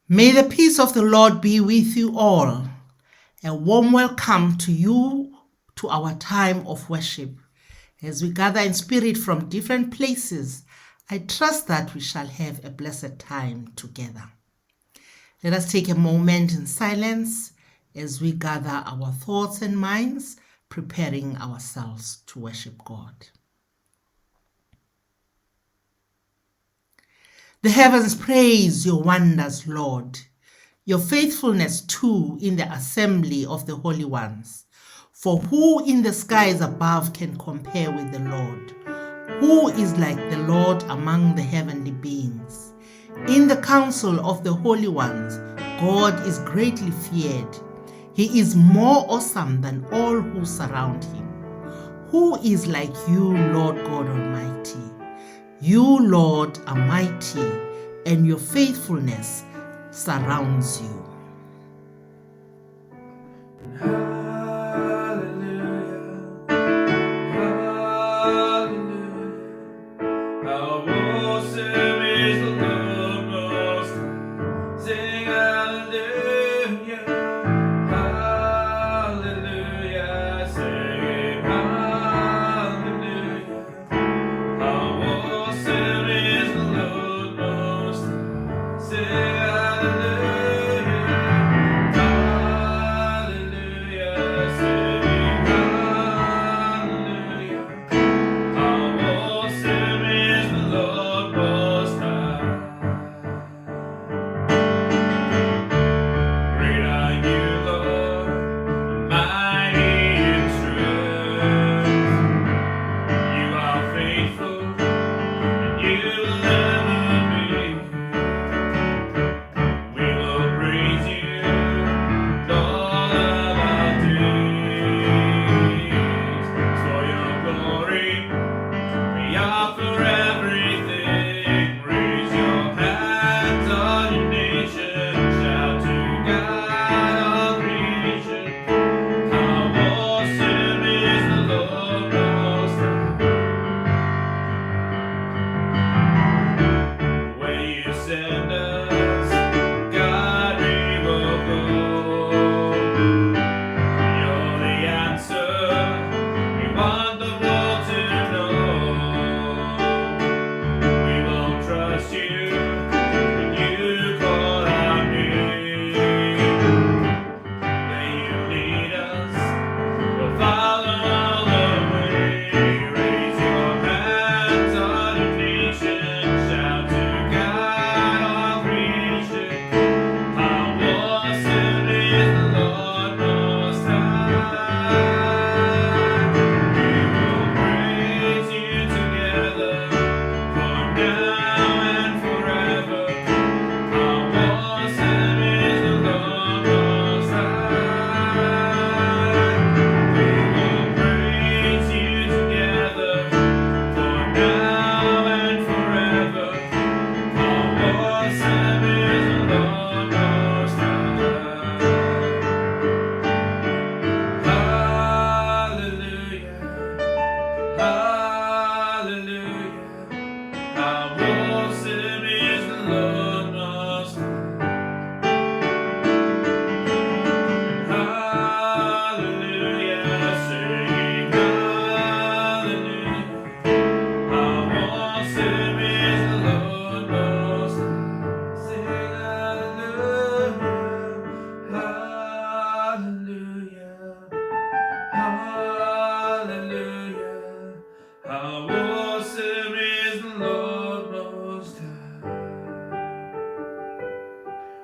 May the peace of the Lord be with you all. A warm welcome to you to our time of worship. As we gather in spirit from different places, I trust that we shall have a blessed time together. Let us take a moment in silence as we gather our thoughts and minds, preparing ourselves to worship God. The heavens praise your wonders, Lord, your faithfulness too in the assembly of the holy ones. For who in the skies above can compare with the Lord? Who is like the Lord among the heavenly beings? In the council of the holy ones, God is greatly feared. He is more awesome than all who surround him. Who is like you, Lord God Almighty? You, Lord, are mighty, and your faithfulness surrounds you.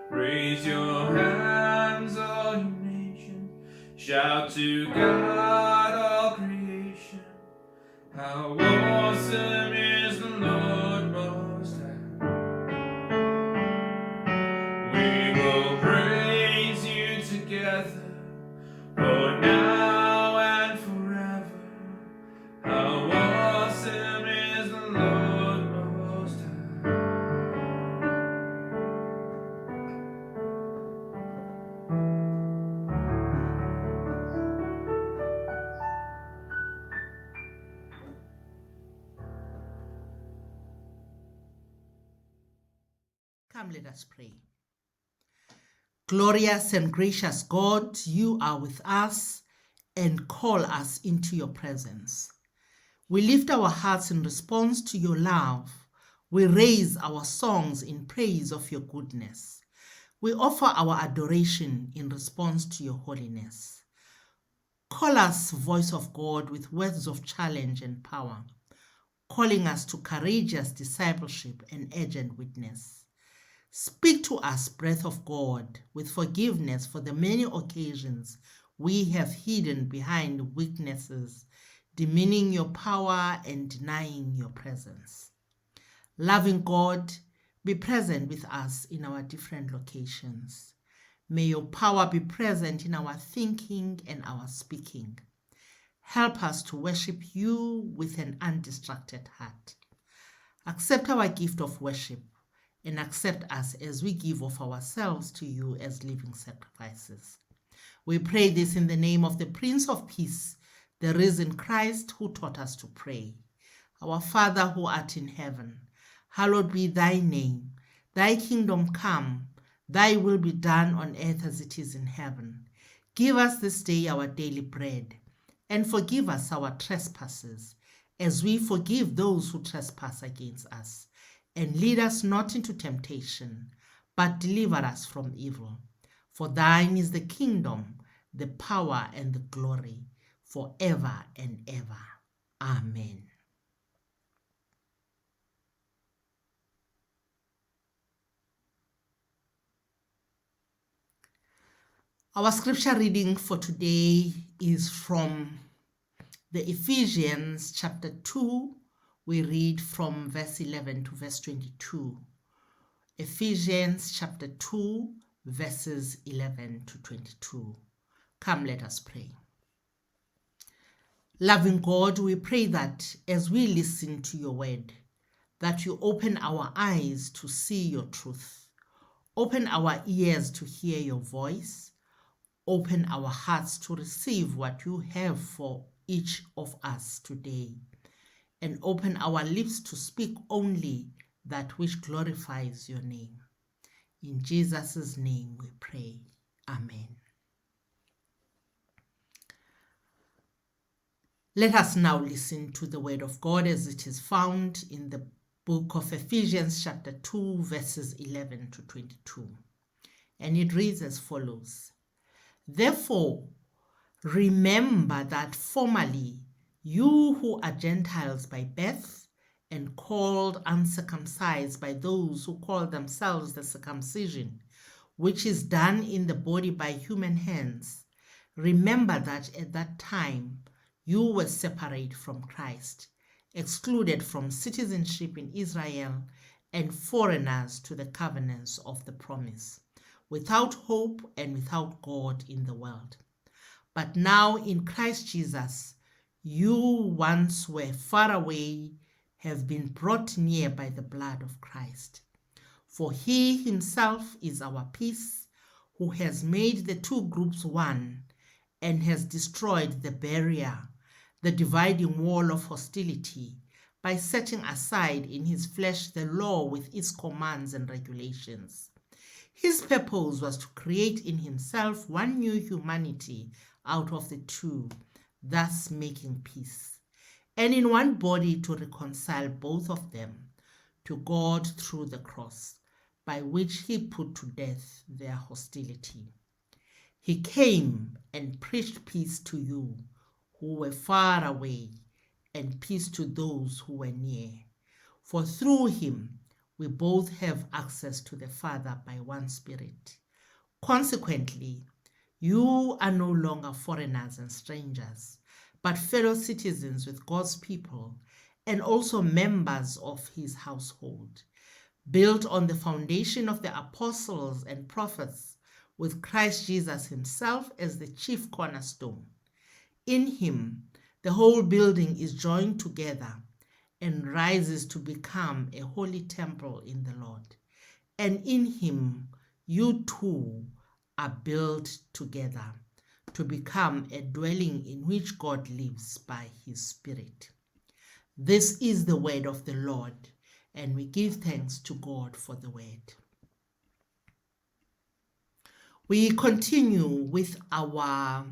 Raise your hands, all you nations. Shout to God, all creation. How awesome is the Lord Most High. We will praise you together, for now and forever. How awesome is the Lord Most High. Come, let us pray. Glorious and gracious God, you are with us and call us into your presence. We lift our hearts in response to your love. We raise our songs in praise of your goodness. We offer our adoration in response to your holiness. Call us, voice of God, with words of challenge and power, calling us to courageous discipleship and urgent witness. Speak to us, breath of God, with forgiveness for the many occasions we have hidden behind weaknesses, demeaning your power and denying your presence. Loving God, be present with us in our different locations. May your power be present in our thinking and our speaking. Help us to worship you with an undistracted heart. Accept our gift of worship and accept us as we give of ourselves to you as living sacrifices. We pray this in the name of the Prince of Peace, the risen Christ who taught us to pray. Our Father who art in heaven, hallowed be thy name. Thy kingdom come, thy will be done on earth as it is in heaven. Give us this day our daily bread, and forgive us our trespasses, as we forgive those who trespass against us. And lead us not into temptation, but deliver us from evil. For thine is the kingdom, the power, and the glory, forever and ever. Amen. Our scripture reading for today is from the Ephesians chapter 2. We read from verse 11 to verse 22. Ephesians chapter 2, verses 11 to 22. Come, let us pray. Loving God, we pray that as we listen to your word, that you open our eyes to see your truth, open our ears to hear your voice, open our hearts to receive what you have for each of us today, and open our lips to speak only that which glorifies your name. In Jesus' name we pray. Amen. Let us now listen to the word of God as it is found in the book of Ephesians chapter 2, verses 11 to 22. And it reads as follows. Therefore, remember that formerly you who are Gentiles by birth and called uncircumcised by those who call themselves the circumcision, which is done in the body by human hands, remember that at that time you were separate from Christ, excluded from citizenship in Israel and foreigners to the covenants of the promise, without hope and without God in the world. But now in Christ Jesus, you once were far away, have been brought near by the blood of Christ. For he himself is our peace, who has made the two groups one, and has destroyed the barrier, the dividing wall of hostility, by setting aside in his flesh the law with its commands and regulations. His purpose was to create in himself one new humanity out of the two, thus making peace, and in one body to reconcile both of them to God through the cross, by which he put to death their hostility. He came and preached peace to you who were far away, and peace to those who were near. For through him we both have access to the Father by one Spirit. Consequently, you are no longer foreigners and strangers, but fellow citizens with God's people, and also members of his household, built on the foundation of the apostles and prophets, with Christ Jesus himself as the chief cornerstone. In him, the whole building is joined together and rises to become a holy temple in the Lord. And in him, you too are built together to become a dwelling in which God lives by his Spirit. This is the word of the Lord, and we give thanks to God for the word. We continue with our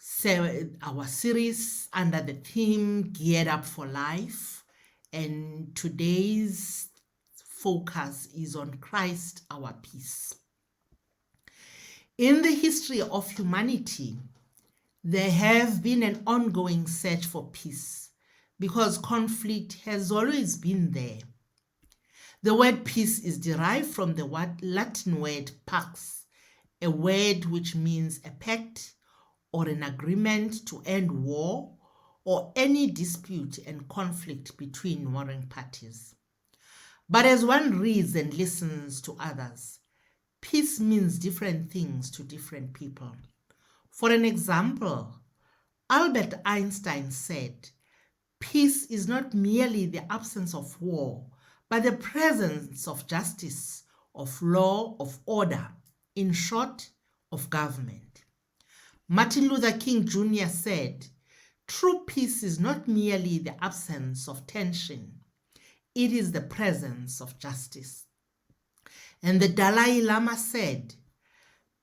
series under the theme Geared Up for Life, and today's focus is on Christ, our peace. In the history of humanity, there have been an ongoing search for peace because conflict has always been there. The word peace is derived from the Latin word pax, a word which means a pact or an agreement to end war or any dispute and conflict between warring parties. But as one reads and listens to others, peace means different things to different people. For an example, Albert Einstein said, "Peace is not merely the absence of war, but the presence of justice, of law, of order, in short, of government." Martin Luther King Jr. said, "True peace is not merely the absence of tension, it is the presence of justice." And the Dalai Lama said,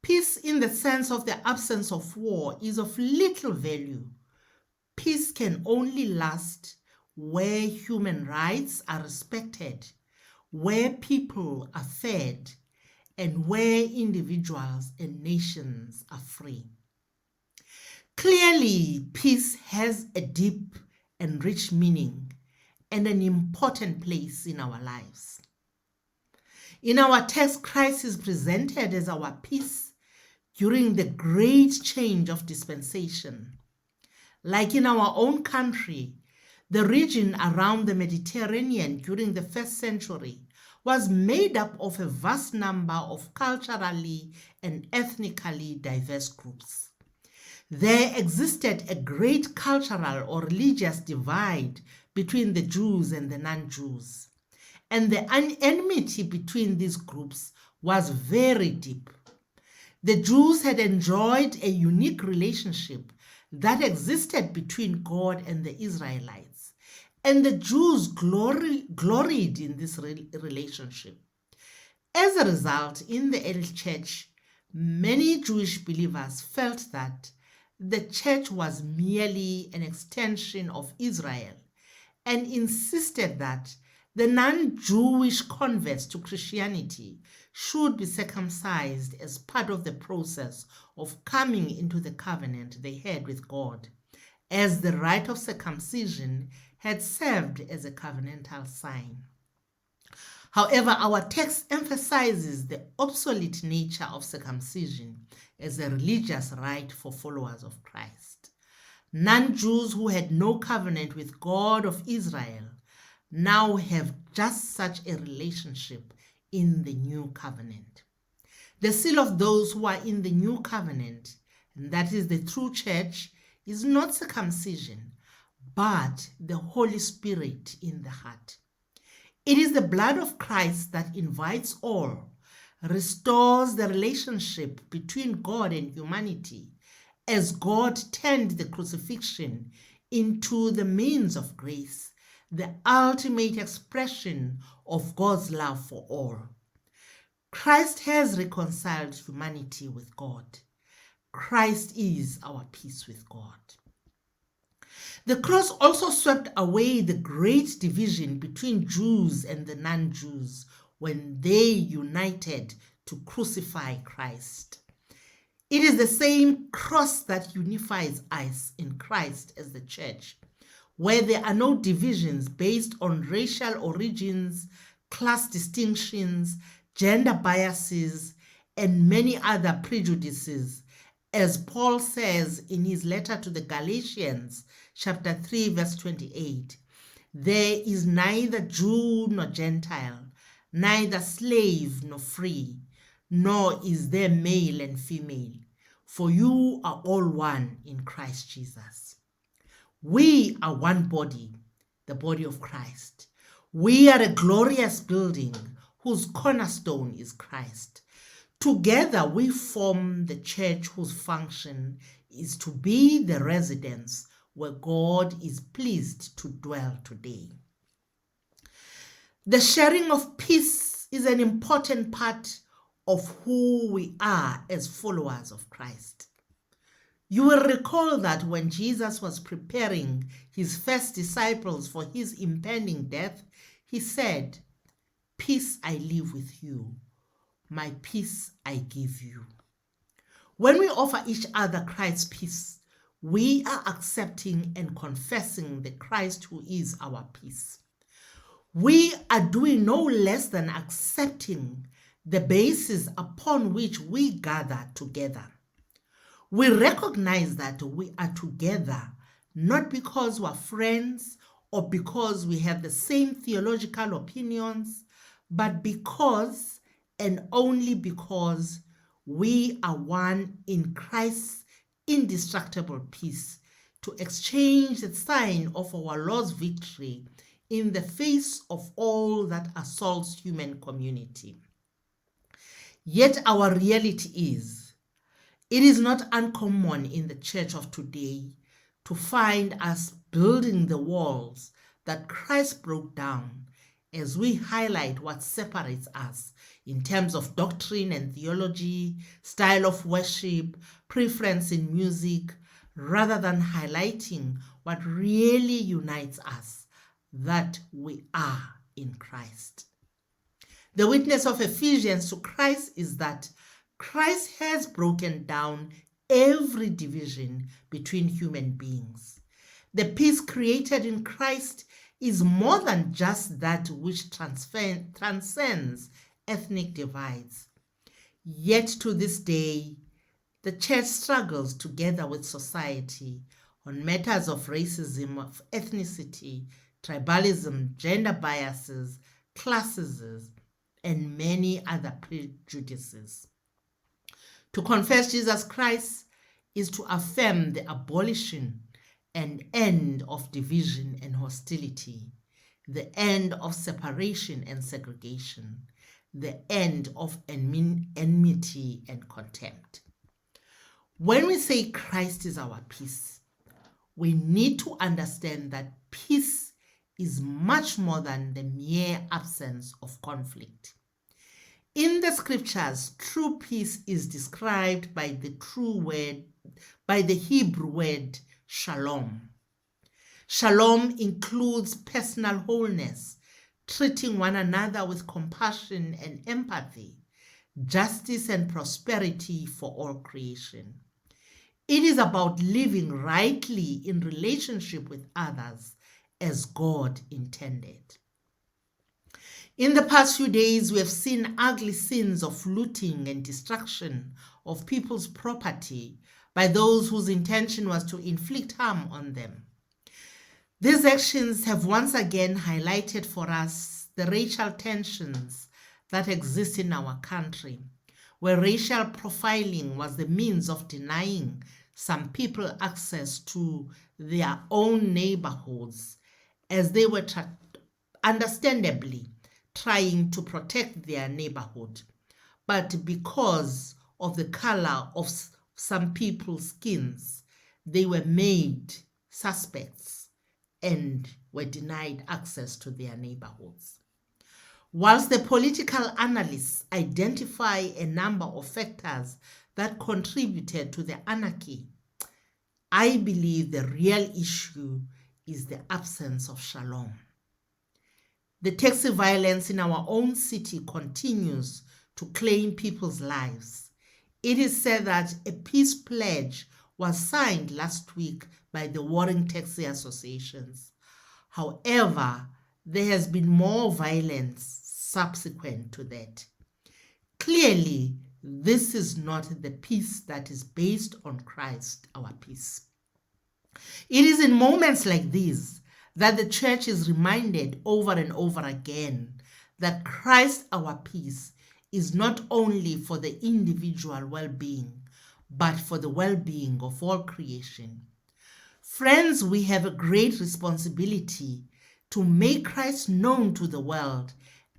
"Peace in the sense of the absence of war is of little value. Peace can only last where human rights are respected, where people are fed, and where individuals and nations are free." Clearly, peace has a deep and rich meaning and an important place in our lives. In our text, Christ is presented as our peace during the great change of dispensation. Like in our own country, the region around the Mediterranean during the first century was made up of a vast number of culturally and ethnically diverse groups. There existed a great cultural or religious divide between the Jews and the non-Jews, and the enmity between these groups was very deep. The Jews had enjoyed a unique relationship that existed between God and the Israelites, and the Jews gloried in this relationship. As a result, in the early church, many Jewish believers felt that the church was merely an extension of Israel and insisted that the non-Jewish converts to Christianity should be circumcised as part of the process of coming into the covenant they had with God, as the rite of circumcision had served as a covenantal sign. However, our text emphasizes the obsolete nature of circumcision as a religious rite for followers of Christ. Non-Jews who had no covenant with God of Israel now have just such a relationship in the new covenant. The seal of those who are in the new covenant, and that is the true church, is not circumcision, but the Holy Spirit in the heart. It is the blood of Christ that invites all, restores the relationship between God and humanity, as God turned the crucifixion into the means of grace, the ultimate expression of God's love for all. Christ has reconciled humanity with God. Christ is our peace with God. The cross also swept away the great division between Jews and the non-Jews when they united to crucify Christ. It is the same cross that unifies us in Christ as the church, where there are no divisions based on racial origins, class distinctions, gender biases, and many other prejudices, as Paul says in his letter to the Galatians, chapter 3, verse 28. "There is neither Jew nor Gentile, neither slave nor free, nor is there male and female, for you are all one in Christ Jesus." We are one body, the body of Christ. We are a glorious building whose cornerstone is Christ. Together we form the church whose function is to be the residence where God is pleased to dwell today. The sharing of peace is an important part of who we are as followers of Christ. You will recall that when Jesus was preparing his first disciples for his impending death, he said, "Peace I leave with you, my peace I give you." When we offer each other Christ's peace, we are accepting and confessing the Christ who is our peace. We are doing no less than accepting the basis upon which we gather together. We recognize that we are together not because we're friends or because we have the same theological opinions, but because and only because we are one in Christ's indestructible peace, to exchange the sign of our Lord's victory in the face of all that assaults human community. Yet our reality is, it is not uncommon in the church of today to find us building the walls that Christ broke down as we highlight what separates us in terms of doctrine and theology, style of worship, preference in music, rather than highlighting what really unites us, that we are in Christ. The witness of Ephesians to Christ is that Christ has broken down every division between human beings. The peace created in Christ is more than just that which transcends ethnic divides. Yet to this day, the church struggles together with society on matters of racism, of ethnicity, tribalism, gender biases, classism, and many other prejudices. To confess Jesus Christ is to affirm the abolition and end of division and hostility, the end of separation and segregation, the end of enmity and contempt. When we say Christ is our peace, we need to understand that peace is much more than the mere absence of conflict. In the scriptures, true peace is described by the Hebrew word shalom. Shalom includes personal wholeness, treating one another with compassion and empathy, justice and prosperity for all creation. It is about living rightly in relationship with others as God intended. In the past few days, we have seen ugly scenes of looting and destruction of people's property by those whose intention was to inflict harm on them. These actions have once again highlighted for us the racial tensions that exist in our country, where racial profiling was the means of denying some people access to their own neighborhoods, as they were understandably trying to protect their neighborhood. But because of the color of some people's skins, they were made suspects and were denied access to their neighborhoods. Whilst the political analysts identify a number of factors that contributed to the anarchy, I believe the real issue is the absence of shalom. The taxi violence in our own city continues to claim people's lives. It is said that a peace pledge was signed last week by the warring taxi associations. However, there has been more violence subsequent to that. Clearly, this is not the peace that is based on Christ, our peace. It is in moments like these that the church is reminded over and over again that Christ, our peace, is not only for the individual well-being, but for the well-being of all creation. Friends, we have a great responsibility to make Christ known to the world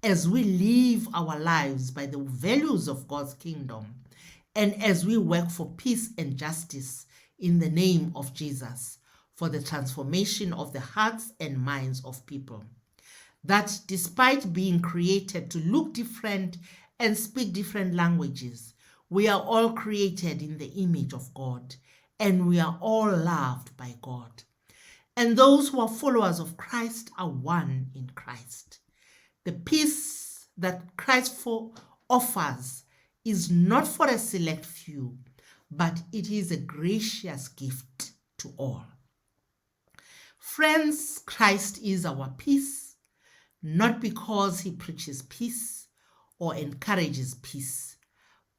as we live our lives by the values of God's kingdom, and as we work for peace and justice in the name of Jesus, for the transformation of the hearts and minds of people. That despite being created to look different and speak different languages, we are all created in the image of God, and we are all loved by God. And those who are followers of Christ are one in Christ. The peace that Christ offers is not for a select few, but it is a gracious gift to all. Friends, Christ is our peace, not because he preaches peace or encourages peace,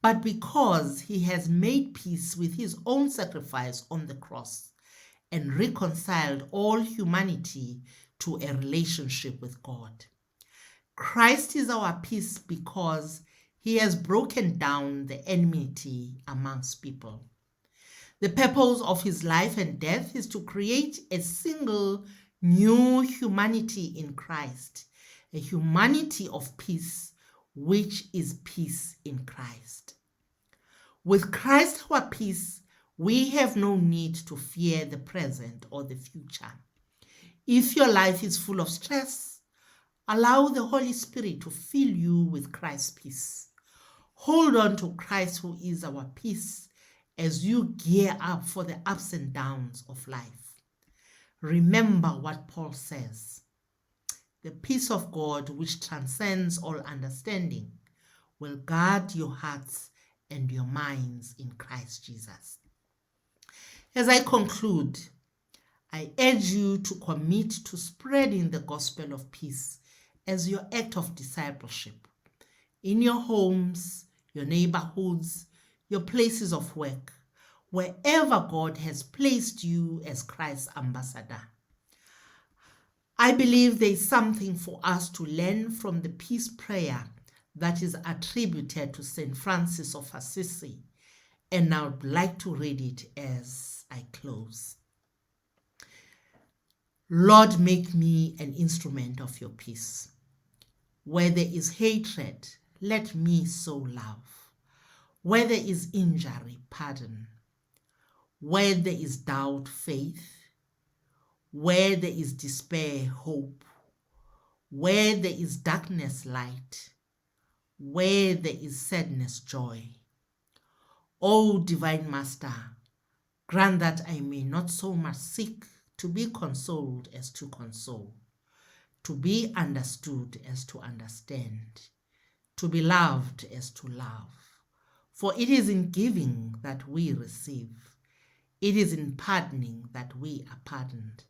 but because he has made peace with his own sacrifice on the cross and reconciled all humanity to a relationship with God. Christ is our peace because he has broken down the enmity amongst people. The purpose of his life and death is to create a single new humanity in Christ, a humanity of peace, which is peace in Christ. With Christ our peace, we have no need to fear the present or the future. If your life is full of stress, allow the Holy Spirit to fill you with Christ's peace. Hold on to Christ, who is our peace, as you gear up for the ups and downs of life. Remember what Paul says: the peace of God, which transcends all understanding, will guard your hearts and your minds in Christ Jesus. As I conclude, I urge you to commit to spreading the gospel of peace as your act of discipleship in your homes, your neighborhoods, your places of work, wherever God has placed you as Christ's ambassador. I believe there is something for us to learn from the peace prayer that is attributed to St. Francis of Assisi, and I would like to read it as I close. Lord, make me an instrument of your peace. Where there is hatred, let me sow love. Where there is injury, pardon. Where there is doubt, faith. Where there is despair, hope. Where there is darkness, light. Where there is sadness, joy. O Divine Master, grant that I may not so much seek to be consoled as to console, to be understood as to understand, to be loved as to love. For it is in giving that we receive, it is in pardoning that we are pardoned,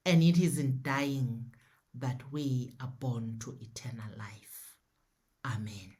and it is in dying that we are born to eternal life. Amen.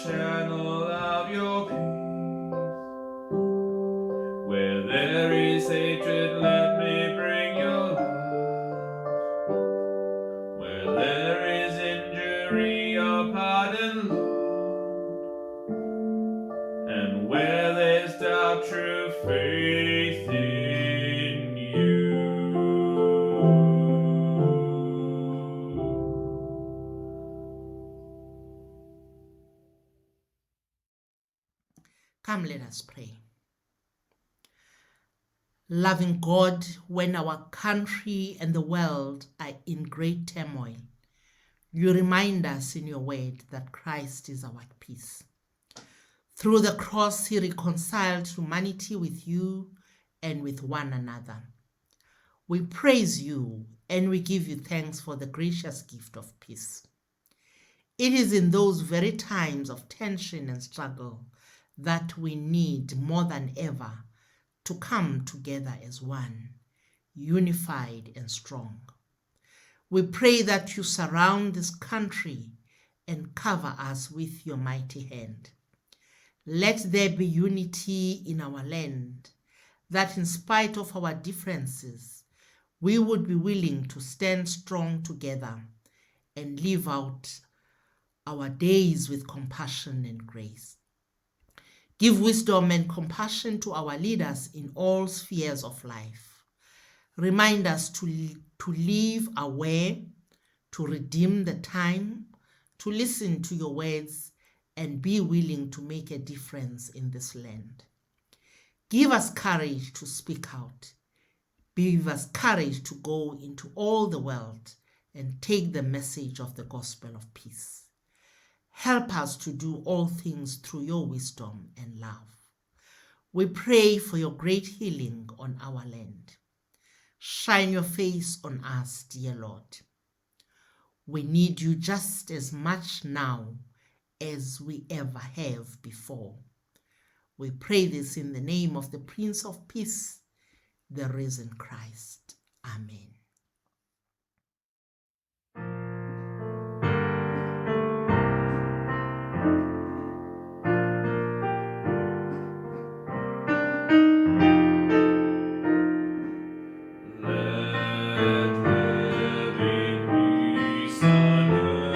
channel of your peace. Where there is hatred, let me bring your love. Where there is injury, your pardon, Lord. And where there's doubt, true faith in you. Come, let us pray. Loving God, when our country and the world are in great turmoil, you remind us in your word that Christ is our peace. Through the cross, he reconciled humanity with you and with one another. We praise you and we give you thanks for the gracious gift of peace. It is in those very times of tension and struggle that we need more than ever to come together as one, unified and strong. We pray that you surround this country and cover us with your mighty hand. Let there be unity in our land, that in spite of our differences, we would be willing to stand strong together and live out our days with compassion and grace. Give wisdom and compassion to our leaders in all spheres of life. Remind us to live aware, to redeem the time, to listen to your words, and be willing to make a difference in this land. Give us courage to speak out. Give us courage to go into all the world and take the message of the gospel of peace. Help us to do all things through your wisdom and love. We pray for your great healing on our land. Shine your face on us, dear Lord. We need you just as much now as we ever have before. We pray this in the name of the Prince of Peace, the risen Christ. Amen. Peace on earth.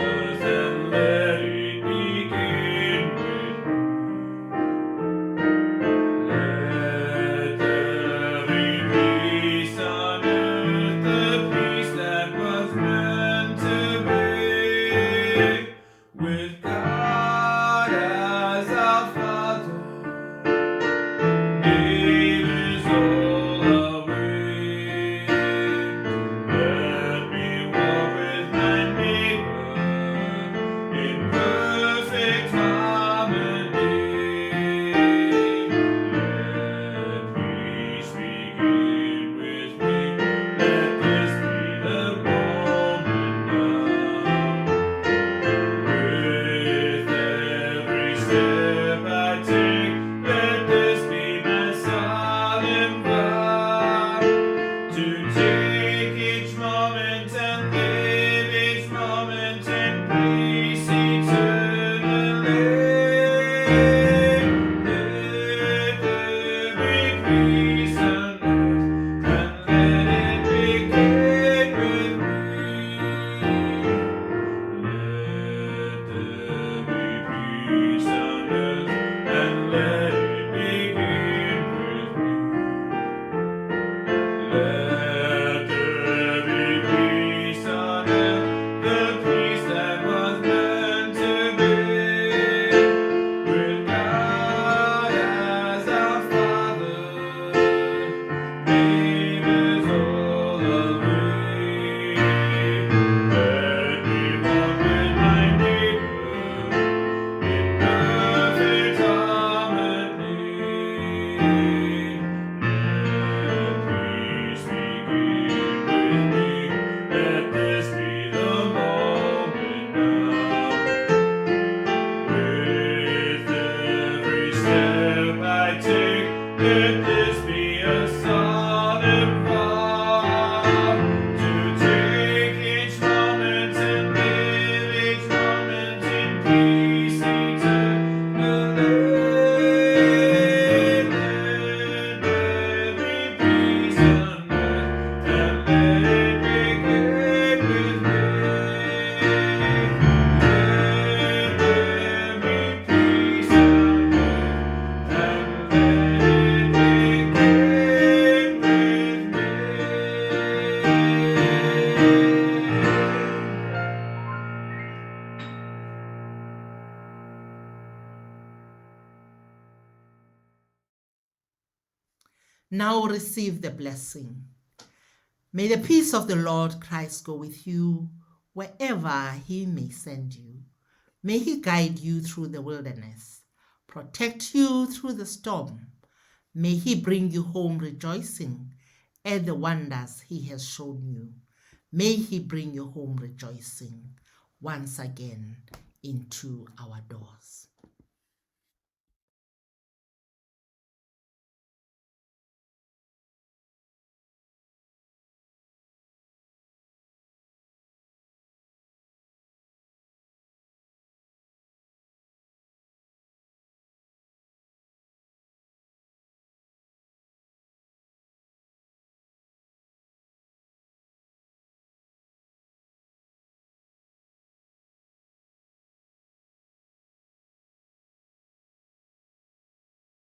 Now receive the blessing. May the peace of the Lord Christ go with you wherever he may send you. May he guide you through the wilderness, protect you through the storm. May he bring you home rejoicing at the wonders he has shown you. May he bring you home rejoicing once again into our doors.